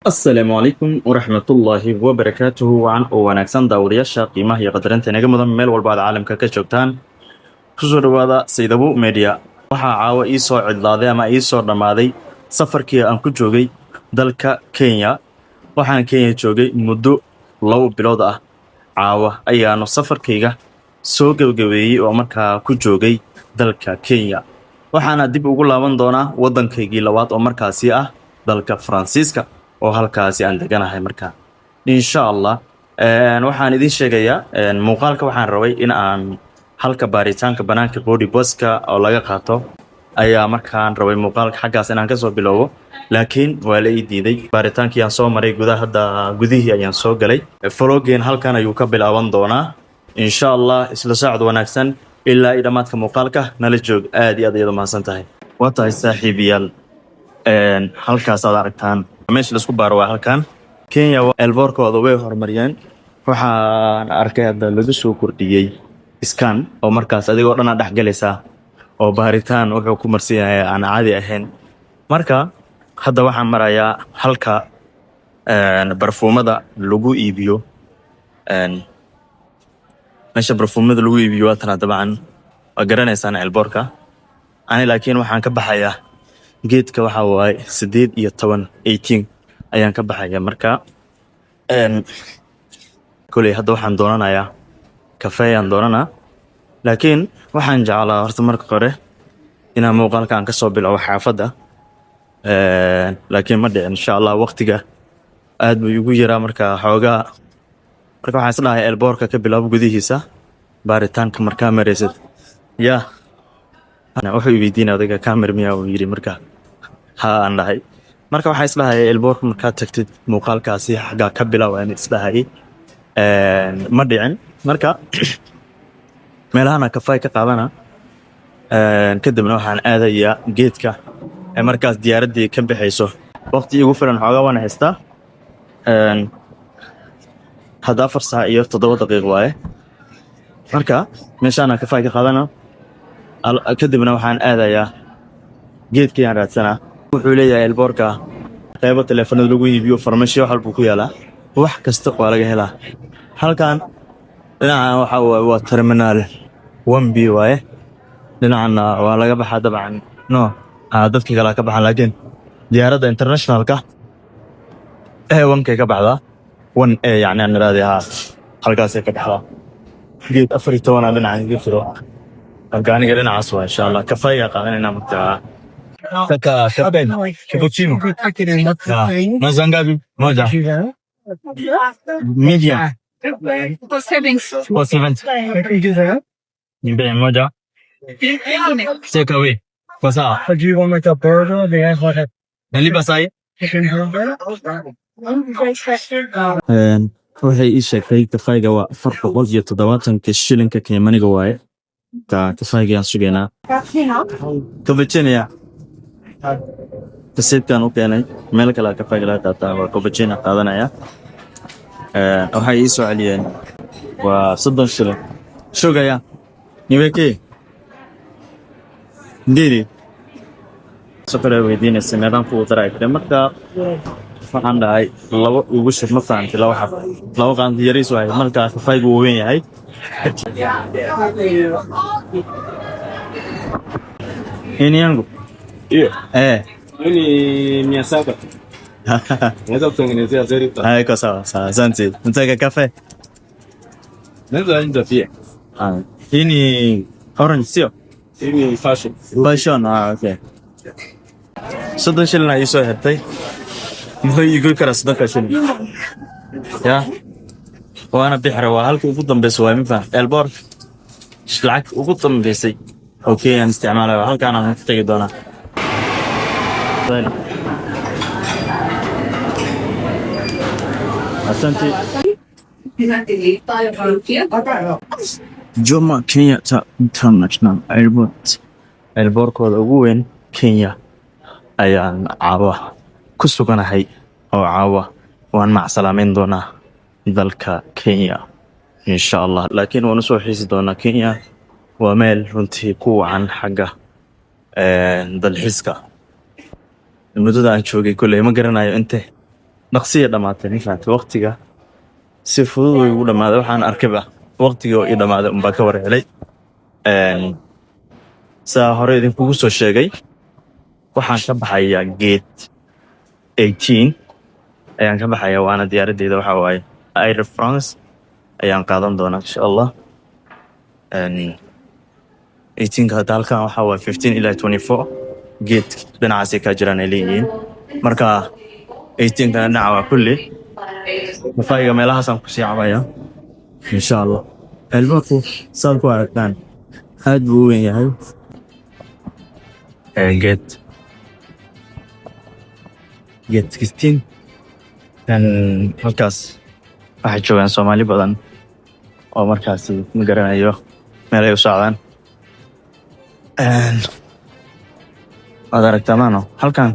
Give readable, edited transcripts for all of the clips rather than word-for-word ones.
السلام عليكم ورحمة الله وبركاته وعن wanaagsan daawadayaasha qiimaha iyo qadarinta inaga mudan meel walba aad caalamka ka joogtaan kusoo dhawaada Saydabu Media waxaa caawa ii soo cidlaaday ama ii soo dhamaaday safarkii aan ku joogay dalka Kenya waxaan Kenya joogay muddo 2 bilood ah caawa ayaanu safarkayga soo gabagabeeyay oo markaa ku joogay dalka Kenya waxaana dib ugu laaban doonaa waddankaygii labaad oo markaasi ah dalka Faransiiska oo halkaasi aan deganahay markaa insha Allah waxaan idin sheegayaa muuqaalka waxaan rabay in aan halka baaritaanka banaanka body buska oo laga qaato ayaa markaan rabay muuqaalka xaggaas inaan ka soo bilowdo laakiin waa la ii diiday baaritaankii aan soo maray gudihii ayaan soo galay vloggen halkan ayuu ka bilaaban doonaa insha Allah isla saacad wanaagsan ilaa dhamaadka muuqaalka nala joog aad iyo aad ayaad mahadsan tahay waa tahay saaxiibayaal halkaas aad aragtaan meesha la isku baaro waa halkan Kenya elborkooda way horumariyeen waxaan arkay hadda lagu soo kordhiyay scan oo markaas adigoo dhan dhex galaysa oo baaritaan wuxuu ku marsan yahay aan caadi ahayn marka hadda waxaan marayaa halka barfuumada lagu iibiyo meesha barfuumada lagu iibiyo waa dabcan waa garanaysaan elborka ani laakiin waxaan ka baxayaa geedka waxa waay 18 ayaan ka baxaya marka kulay hadda waxaan doonanayaa kafee aan doonana laakiin waxaan jeclaa horta marka hore inaan muuqaalka aan ka soo bilaabo xaafadda laakiin ma dhicin insha Allah waqtiga aad buu igu yaraa marka xoogaa marka waxaan isleeyahay elborka ka bilaabo gudihiisa baaritaanka markaa mareysad yaa أنا أحب يدينا ذيك كاميرا مياه ويجري مركا ها أنا هاي مركا وحيس لها البورك مركا تكتب مقال كاسي حاجة كبلا وين إسلها هاي مدعين مركا ملهنا كفاية كقابنا كده بنروح عن آذية جيتك مركز ديار دي كم بحيسه وقت يوفر عن حاجة وأنا هستا هذا فرصة يرتضى دقيقة واي مركا مشان كفاية كقابنا kadibna waxaan aadayaa geedkii aan raadsanaa wuxuu leeyahay elborka qaybo telefoonada lagu iibiyo farmashiyo wax walba ku yaala wax kasta waa laga helaa halkan dhinaca waxa waa terminal 1B waaye dhinacana waa laga baxaa dabcan dadka kale ka baxan laakiin diyaaradda internationalka A1 ka baxda 1A yani aan raadiyaa halkaas ka dhaxla geed 14 dhinaca iga jiro أرجعني قلنا عصوا إن شاء الله كفاية قاعدين متى تكا شابين كابوتشينو مازانغابي موجة ميديا وسيفن يبين موجة سيكاوي فصا اللي بساي waxay ii sheegtay kafayga waa 470 shilinka Kenyaniga waaye كفاية سجينا كوبتشينيا كسيت كانوا كانوا ملك لا كفاية لا تاتا كوبتشينا هذا يا أو هاي يسوع عليين وصدق شو جايا نيوكي ديري سكر ويدين السنة فوق تراي لما فعند هاي لو وش مثلا لو كان ديري سواي ملك كفاية وين هاي Ini yangu? Iya. Ini 700. Naweza kutengenezea zeri. Iko sawa sawa. Asante. Unataka kafe? Naweza nje pia. Hii ni orange sio? Hii ni fashion. Fashion, okay. Soddon shilin ay soo hertay. Muxuu igu kara soddon shilin? Ya. وأنا بحر وهالك وقدم بس وامفه البورك شلعك وقدم بسي أوكي أنا استعماله وهالك أنا محتاج دونا أسنتي جوما كينيا international airport البورك وين كينيا أيان عاوة كسبنا هاي أو عاوة وأنا مع سلامين دونا dalka Kenya insha Allah laakiin waan soo xiisi doonaa Kenya waa meel runtii ku wacan xagga dalxiiska muddada aan joogay kulay ma garanayo intee dhaqsiya dhamaatay ninkaas waqtiga si fudud way ugu dhamaaday waxaan arkayba waqtiga oo ii dhamaaday unbaa ka war helay saa hore idinkugu soo sheegay waxaan ka baxayaa gate 18 ayaan ka baxayaa waana diyaaradeyda waxaa waaye Air France ayaan qaadan doonaa insha Allah 18 ka halkan waxaa waaye 15 ilaa 24 gate dhinacaasay ka jiraan ay leeyihiin marka 18 kana dhinaca waa kulli mafaayiga meelahaasaan kusii cabaya insha Allah albaabku saad ku aragtaan aad buu u weyn yahay gate 16 kan halkaas waxay joogaan Soomaali badan oo markaasi ma garanayo meel ay u socdaan waad aragtaa maano halkan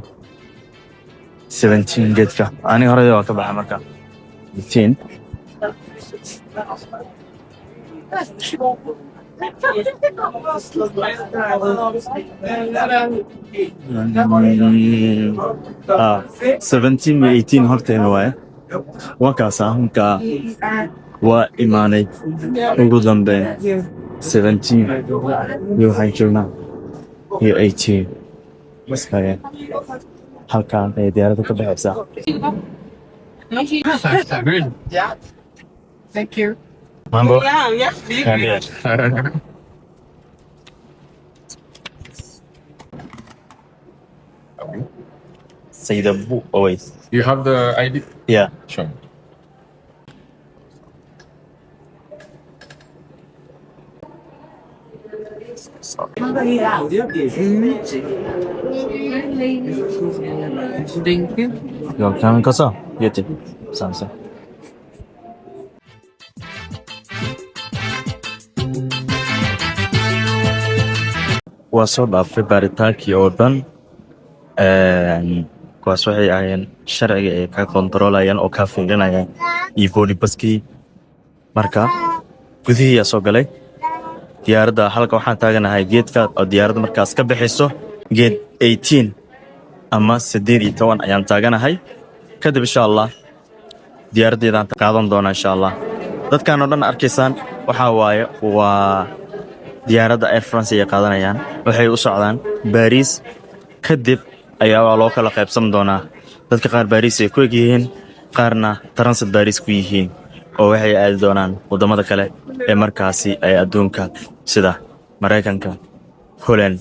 17 geedka aniga horey waa ka baxa marka 18 17 iyo 18 horteena waaye waa kaasa halka waa imaanay ugu dambeyn 17 iyo waxaan joognaa iyo 18 maskaya halkaan ay diyaaradda ka baxaysaa Yeah. Thank you. mambo Yeah, yes, please. say the book always You have the ID? yeah Sure. Thank you. Your camera kasar yetin sansa waa soo dhaafay baaritaankii oo dhan kuwaas waxay ahayeen sharciga ay ka kontarolayaan oo ka fiirinayaan iyo boodi baskii marka gudihiiyaa soo galay diyaaradda halka waxaan taaganahay geedka oo diyaaradda markaas ka bixiso geed 18 ama 18 ayaan taaganahay kadib insha Allah diyaaraddeedaan qaadan doonaa insha Allah dadkan oo dhan arkaysaan waxaa waaye waa diyaaradda Air France ay qaadanayaan waxay u socdaan Paris kadib ayaa loo kala qaybsan doonaa dadka qaar Paris ay ku yihiin qaarna transit Paris ku yihiin oo waxay aadi doonaan wadamada kale ee markaasi ay adduunka sida Mareykanka Holland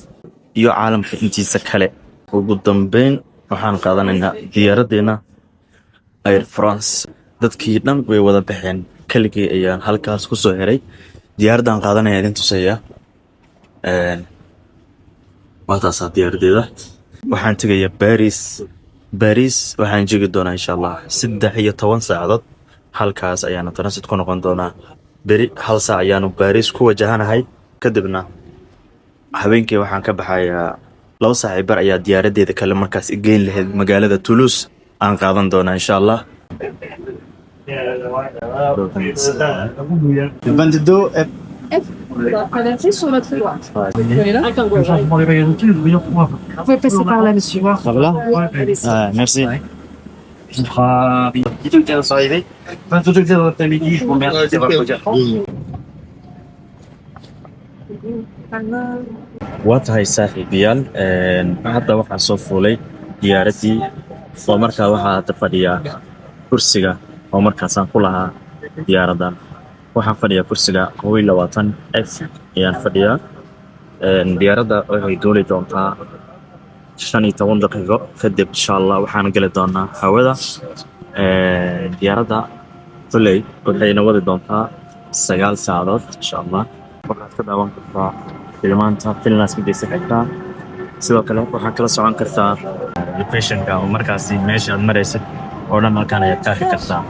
iyo caalamka intiisa kale ugu dambeyn waxaan qaadanaynaa diyaaraddeena Air France dadkii dhan way wada baxeen kaligii ayaan halkaas ku soo xiray diyaaraddan qaadanaya idin tusaya waa taasaa diyaaraddeeda waxaan tegayaa Paris waxaan joogi doonaa insha Allah 13 saacadood halkaas ayaana transit ku noqon doonaa beri hal saac ayaanu Paris ku wajahanahay kadibna habeenkii waxaan ka baxayaa 2 saac bar ayaa diyaaraddeeda kale markaas geyn lahayd magaalada Toulouse aan qaadan doonaa insha Allah 22 Regardez sur votre droite. Vous pouvez passer par là, monsieur. Voilà. Merci. waa tahay saaxiibayaal hadda waxaan soo fuulay diyaaraddii oo markaa waxaa hadda fadhiyaa kursiga oo markaasaan ku lahaa diyaaraddan waxaan fadhiyaa kursiga 22 F ayaan fadhiyaa diyaaradda waxay duuli doontaa 15 daqiiqo kadib insha Allah waxaan gali doonaa hawada diyaaradda kuley waxayna wadi doontaa 9 saacadood insha Allah waxaad ka daawan kartaa filmaanta filnaas midaysa xigtaa sidoo kale waxaad kala socon kartaa locationka oo markaasi meesha aad maraysid oo dhan halkaan ayaad ka arki kartaa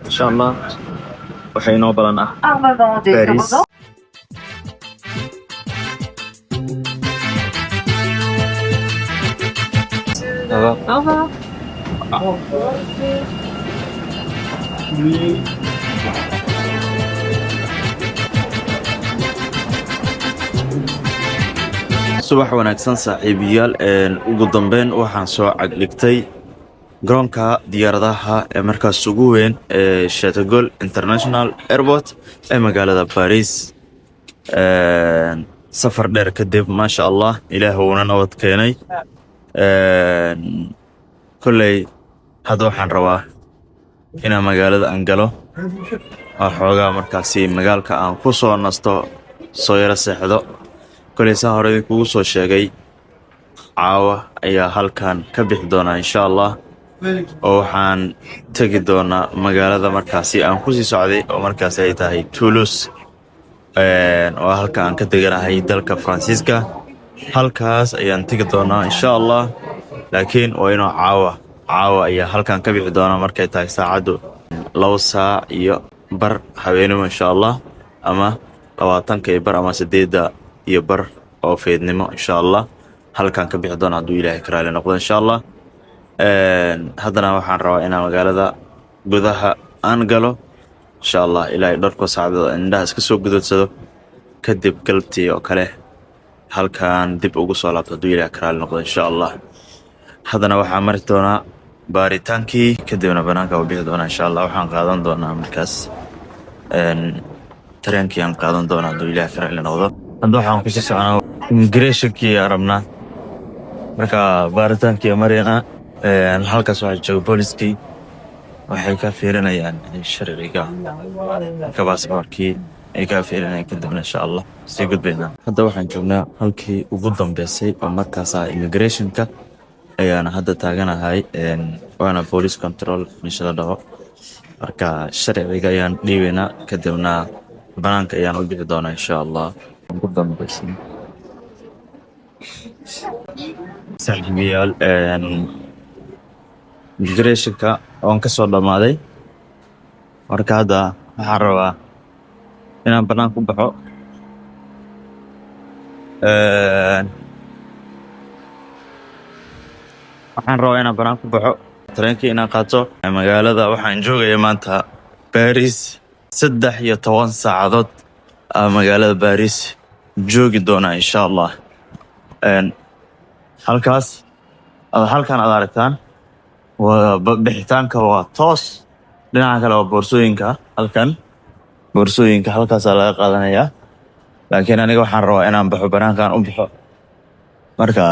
insha Allah waxay inoo badan ah Paris Au revoir. subax wanaagsan saaxiibayaal ugu dambeyn waxaan soo cagdhigtay garoonka diyaaradaha ee markaas ugu weyn ee Shatagol International Airport ee magaalada Paris. safar dheer kadib maasha Allah ilaahay wuuna nabad keenay. kolley hadda waxaan rabaa inaan magaalada aan galo xoogaa markaasi magaalka aan ku soo nasto soo yara seexdo. kolley saa hore kugu soo sheegay caawa ayaa halkan ka bixi doonaa insha Allah oo waxaan tagi doonaa magaalada markaasi aan ku sii socday oo markaasi ay tahay Toulouse oo halka aan ka deganahay dalka Faransiiska. halkaas ayaan tagi doonaa insha Allah laakiin waa inuu caawa ayaa halkan ka bixi doonaa markay tahay saacadu 2 saac iyo bar habeenimo insha Allah ama 20 iyo bar ama 8 iyo bar oo feednimo insha Allah halkan ka bixi doonaa hadduu Ilaahay ka raali noqdo insha Allah. haddana waxaan rabaa inaan magaalada gudaha aan galo insha Allah ilaahay dharko saacadooda indhaha iska soo gudadsado kadib galabtii oo kale halkan dib ugu soo laabto hadduu Ilaahay ka raali noqdo insha Allah. haddana waxaan mari doonaa baaritaankii kadibna banaanka u bixi doonaa insha Allah. waxaan qaadan doonaa markaas tareenkii aan qaadan doonaa hadduu Ilaahay ka raali noqdo. hadda waxaan ku sii soconaa immigrationkii arabna marka baaritaankii marina halkaas waxaa jooga booliskii waxay ka fiirinayaan sharciga ka baasaboorkii ay ka fiirinayaan kadibna insha Allah sii gudbaynaa. hadda waxaan joognaa halkii ugu dambeysay oo markaas immigrationka ayaan hadda taaganahay waana police control meesha la dhaho. marka sharciga ayaan dhiibaynaa kadibna banaanka ayaan u bixi doonaa insha Allah. ugu dambeysay saaxiibayaal immigrationka oon ka soo dhamaaday marka hadda waxaan rabaa inaan banaan ku baxo. tareenkii inaan qaato magaalada. waxaan joogaya maanta Paris 13 saacadood magaalada Paris joogi doonaa insha Allah. halkan aad aragtaan waa bixitaanka waa toos, dhinaca kale waa boorsooyinka. halkaas laga qaadanayaa laakiin aniga waxaan rabaa inaan baxo banaankaan u baxo marka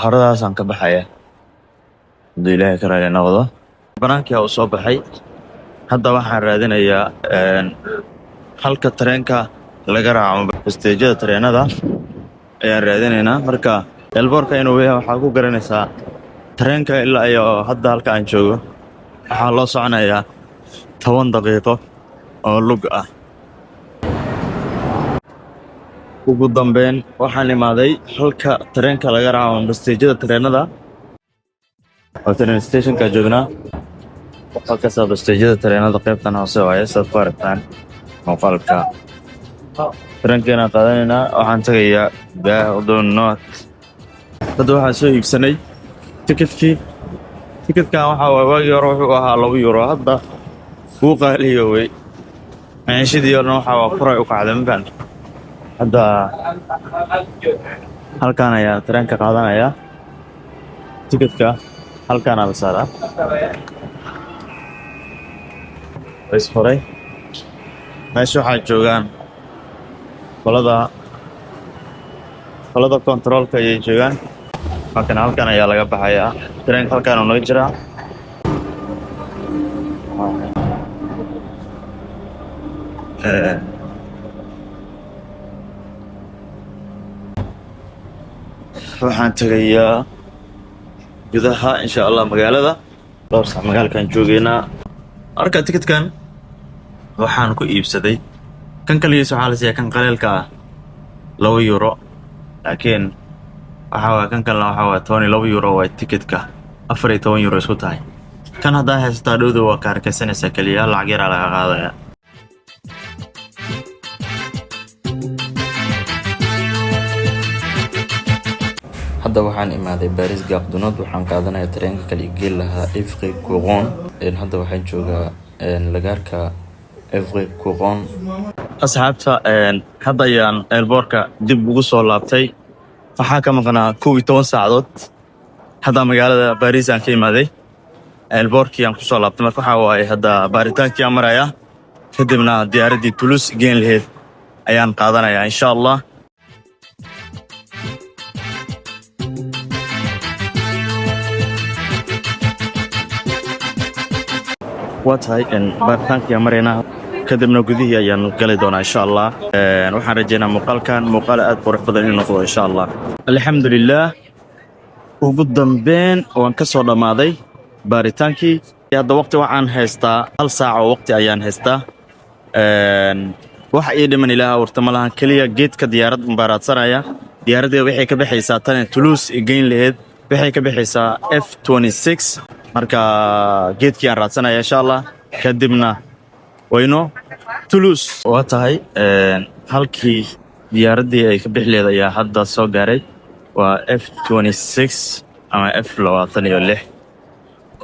horadaasaan ka baxaya hadduu Ilaahay ka raali noqdo. banaankii u soo baxay hadda waxaan raadinayaa halka tareenka laga raaco steejada tareenada ayaan raadinaynaa. marka elboorka inuu yahay waxaa ku garanaysaa tareenka ilaa iyo hadda halka aan joogo waxaa loo soconayaa 10 daqiiqo oo lug ah. ugu dambeyn waxaan imaaday halka tareenka laga raaco steejada tareenada oo train stationka joognaa. halkaas steejada tareenada qaybtan hoose waaye saad ku aragtaan muuqaalka. tareenkeena qaadanaynaa waxaan tagayaa Gare Nord. hadda waxaan soo iibsanay tikidkan waxaa waagii hore wuxuu ahaa 2 euro hadda wuu qaaliyoobay. maciishadii horena waxaa furay u kacday mafaan. hadda halkan ayaa tareenka qaadanaya tikidka halkaana la saaraa isfuray. meesha waxaa joogaan qolada controlka ayay joogaan. halkan ayaa laga baxayaa tareenka halkaan uu naga jiraa. waxaan tagayaa gudaha insha Allah magaalada. dhowr sac magaalkan joogeynaa. marka tikidkan waxaan ku iibsaday kan kaligiis waxaa la siiyaa kan qaleelka ah 2 euro laakiin waxaa kan kalena waxaa 12 euro waa tikidka 14 euro isku tahay. kan haddaa haysataa dhowda waa ka arkaysanaysaa kaliya lacag yar laga qaadaya. hadda waxaan imaaday Paris Gare du Nord waxaan qaadanayaa tareenka kale igeel lahaa Evry Couronne hadda waxaan joogaa lagaarka Evry Couronne asxaabta hadda ayaan airportka dib ugu soo laabtay waxaa ka maqnaa 12 saacadood hadda magaalada Paris aan ka imaaday airportkii aan ku soo laabtay marka waxa waaye hadda baaritaankii aan marayaa kadibna diyaaradii Toulouse geen lahayd ayaan qaadanayaa insha Allah واتهاي إن بارتانك يا مرينا كدبنا جذيه يا نقل دونا إن شاء الله وحنا رجينا مقال كان مقال أذكر بدل النقطة إن شاء الله الحمد لله وقدم بين وانكسر الماضي بارتانكي هذا وقت وعن هستا هل ساعة وقت أيان هستا waxa ay dhiman ilaa wartamalahan kaliya geedka diyaarad mubaarad saraya diyaaradda waxay ka bixaysaa tan Toulouse geyn lahayd waxay ka bixaysaa F26 marka geedkii aan raadsanaya insha Allah kadibna wayno Toulouse waa tahay halkii diyaaraddii ay ka bixi leedahay ayaa hadda soo gaaray waa F26 ama F26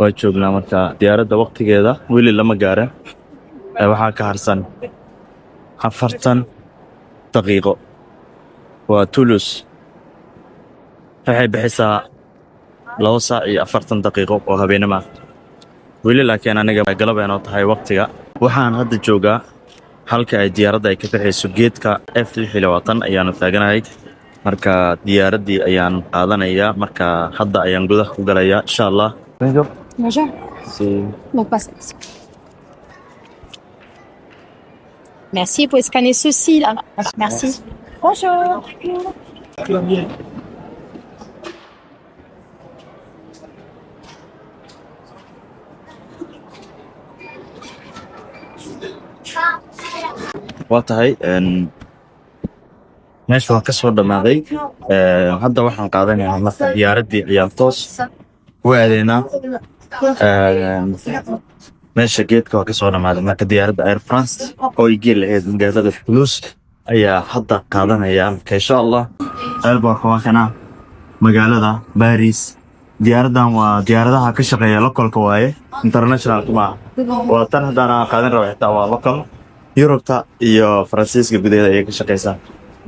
oo joognaa marka diyaaradda waqtigeeda weli lama gaarin waxaa ka harsan 40 دقيقة وتولوس waxay bixisaa 2 saac iyo 40 daqiiqo oo habeenimo weli laakiin aniga galabeen oo tahay waqtiga waxaan hadda joogaa halka ay diyaaradda ay ka bixayso geedka F26 ayaan taaganahay marka diyaaraddii ayaan qaadanayaa marka hadda ayaan gudaha ku galayaa insha Allah Bonjour. Donc passe. Merci pour scanner ceci là. Merci. Bonjour. waa tahay meesha waan ka soo dhamaaday hadda waxaan qaadanayaa marka diyaaraddii ayaan toos u aadeynaa meesha geedka waa ka soo dhamaaday marka diyaaradda Air France oo ay geel lahayd magaalada Toulouse ayaa hadda qaadanaya marka insha Allah airportka waa kana magaalada Paris diyaaraddan waa diyaaradaha ka shaqeeya localka waaye international kuma waa tan hadana qaadan rabo xitaa waa local Europe iyo Faransiiska gudaheeda ay ka shaqeysaa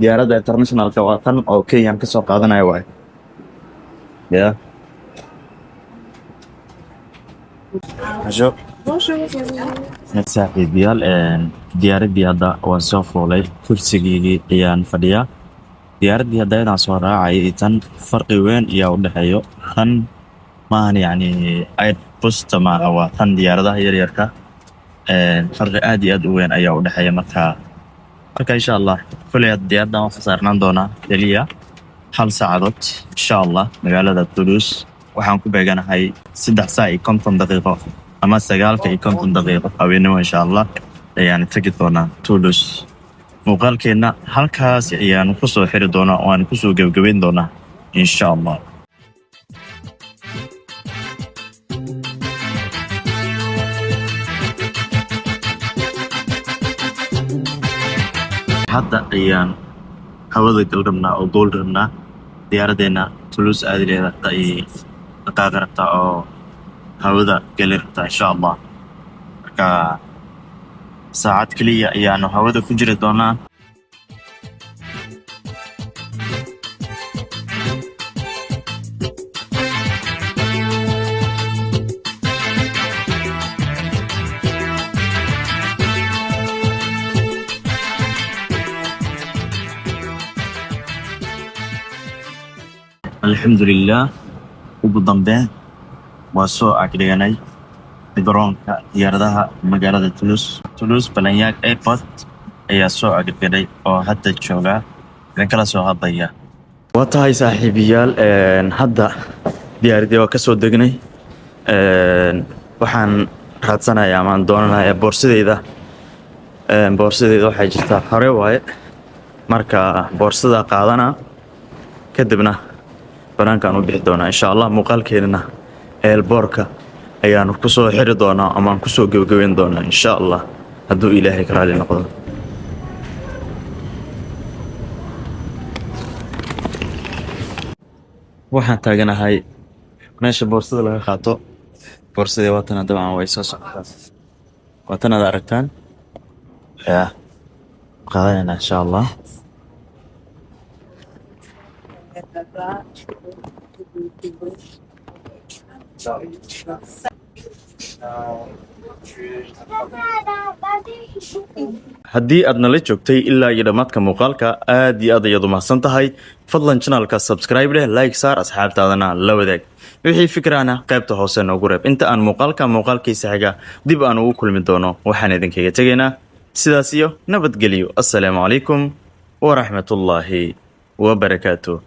diyaaradda internationalka waa tan oo Kenya ka soo qaadanaya waaye yeah Bonjour. saaxiibayaal diyaaraddii hadda waan soo fuulay kursigeygii ayaan fadhiyaa diyaaraddii hadda inaan soo raacay tan farqi weyn ayaa u dhexeeyo tan maahan yacni Airbus maaha waa tan diyaaradaha yaryarka farqi aad iyo aad u weyn ayaa u dhexeeya marka insha Allah kulli diyaaraddan waxaan saarnaan doonaa kaliya 1 saacadood insha Allah magaalada Toulouse waxaan ku beeganahay 3 saac iyo 50 daqiiqo ama 9 iyo 50 daqiiqo habeenimo insha Allah ayaan tagi doonaa Toulouse muuqaalkeena halkaas ayaan ku soo xiri doonaa oo aan ku soo gabagabeyn doonaa insha Allah hadda ayaan hawada galrabnaa oo gool rabnaa diyaaraddeena Toulouse aad leedahay ay dhaqaaq rabtaa oo hawada gali rabtaa insha Allah marka saacad kaliya ayaanu hawada ku jiri doonaa alxamdulillaah ugu dambeyn waa soo agdhiganay garoonka diyaaradaha magaalada Toulouse Blagnac Airport ayaa soo agdhiganay oo hadda jooga kala soo hadlaya waa tahay saaxiibayaal hadda diyaaradii waa ka soo degnay waxaan raadsanayaa ama doonanayaa boorsadeyda waxay jirtaa hore waaye marka boorsada qaadana kadibna banaankaan u bixi doonaa insha Allah muuqaalkeena airportka ayaan ku soo xiri doonaa ama ku soo gabagabeyn doonaa insha Allah hadduu Ilaahay ka raali noqdo waxaan taaganahay meesha boorsada laga qaato. Boorsadii waatana dabcan way soo socotaa. Waatana aad aragtaan. yaa qaadanayna insha allah. haddii aad nala joogtay ilaa iyo dhammaadka muuqaalka aad iyo aad ayaad u mahadsan tahay. fadlan channelka subscribe leh, like saar, asxaabtaadana la wadaag. wixii fikrana qaybta hoose noogu reeb. inta aan muuqaalkiisa xiga dib aan ugu kulmi doono waxaan idinkaga tegaynaa sidaas iyo nabadgelyo. assalaamu calaykum waraxmatullaahi wabarakaatuh.